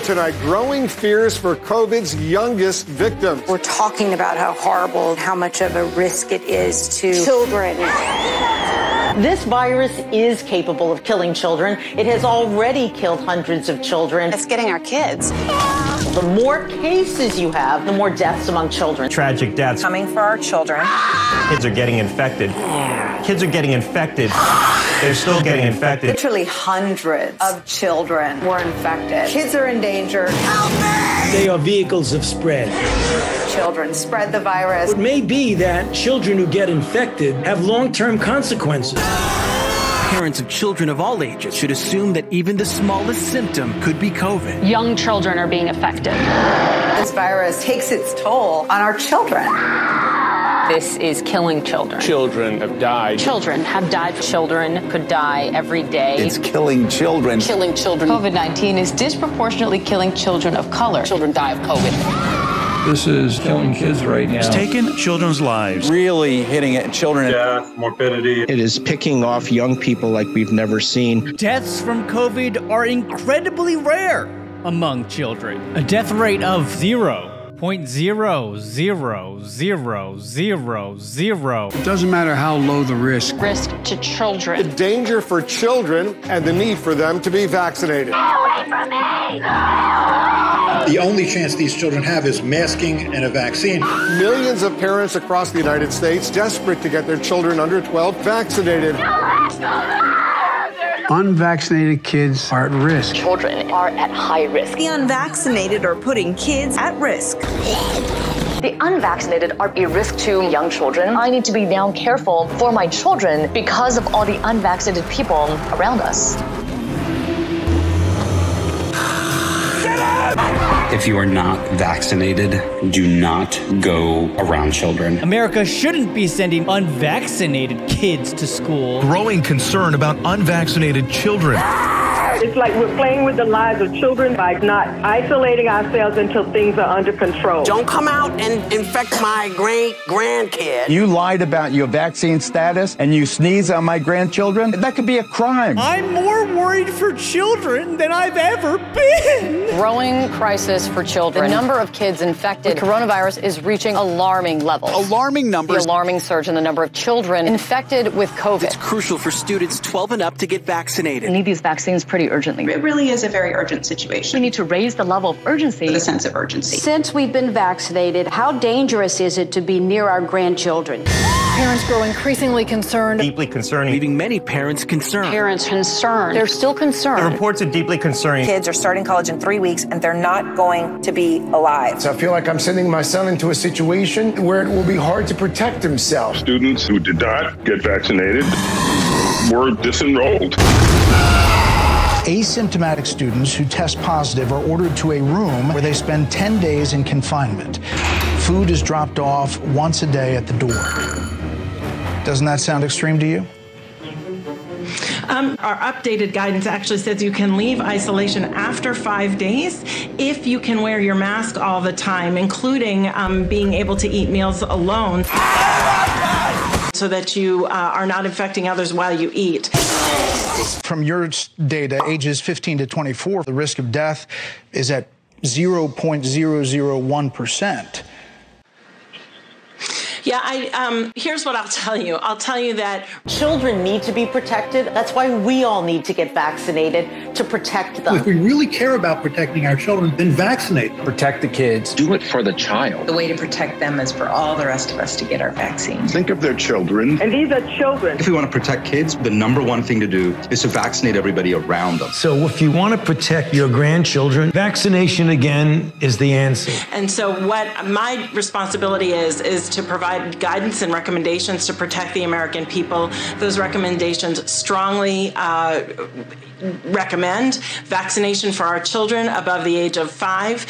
Tonight, growing fears for COVID's youngest victims. We're talking about how horrible, how much of a risk it is to children. This virus is capable of killing children. It has already killed hundreds of children. It's getting our kids. The more cases you have, the more deaths among children. Tragic deaths. Coming for our children. Kids are getting infected. Kids are getting infected. They're still getting infected. Literally hundreds of children were infected. Kids are in danger. Help me! They are vehicles of spread. Children spread the virus. It may be that children who get infected have long-term consequences. Parents of children of all ages should assume that even the smallest symptom could be COVID. Young children are being affected. This virus takes its toll on our children. This is killing children. Children have died. Children have died. Children could die every day. It's killing children. Killing children. COVID-19 is disproportionately killing children of color. Children die of COVID. This is killing kids right now. It's taken children's lives. Really hitting at children. Death, morbidity. It is picking off young people like we've never seen. Deaths from COVID are incredibly rare among children. A death rate of 0.0000000. It doesn't matter how low the risk. Risk to children. The danger for children and the need for them to be vaccinated. Get away from me! The only chance these children have is masking and a vaccine. Millions of parents across the United States desperate to get their children under 12 vaccinated. Unvaccinated kids are at risk. Children are at high risk. The unvaccinated are putting kids at risk. The unvaccinated are a risk to young children. I need to be now careful for my children because of all the unvaccinated people around us. If you are not vaccinated, do not go around children. America shouldn't be sending unvaccinated kids to school. Growing concern about unvaccinated children. It's like we're playing with the lives of children by not isolating ourselves until things are under control. Don't come out and infect my great-grandkid. You lied about your vaccine status and you sneeze on my grandchildren? That could be a crime. I'm more worried for children than I've ever been. Growing crisis for children. The number of kids infected with coronavirus is reaching alarming levels. Alarming numbers. The alarming surge in the number of children infected with COVID. It's crucial for students 12 and up to get vaccinated. We need these vaccines pretty urgently. It really is a very urgent situation. We need to raise the level of urgency. The sense of urgency. Since we've been vaccinated, how dangerous is it to be near our grandchildren? Parents grow increasingly concerned. Deeply concerning. Leaving many parents concerned. Parents concerned. They're still concerned. The reports are deeply concerning. Kids are starting college in 3 weeks and they're not going to be alive. So I feel like I'm sending my son into a situation where it will be hard to protect himself. Students who did not get vaccinated were disenrolled. Asymptomatic students who test positive are ordered to a room where they spend 10 days in confinement. Food is dropped off once a day at the door. Doesn't that sound extreme to you? Our updated guidance actually says you can leave isolation after 5 days if you can wear your mask all the time, including being able to eat meals alone so that you are not infecting others while you eat. From your data, ages 15 to 24, the risk of death is at 0.001%. Yeah, here's what I'll tell you. I'll tell you that children need to be protected. That's why we all need to get vaccinated, to protect them. If we really care about protecting our children, then vaccinate. Protect the kids. Do it for the child. The way to protect them is for all the rest of us to get our vaccines. Think of their children. And these are children. If we want to protect kids, the number one thing to do is to vaccinate everybody around them. So if you want to protect your grandchildren, vaccination again is the answer. And so what my responsibility is to provide guidance and recommendations to protect the American people. Those recommendations strongly recommend vaccination for our children above the age of 5.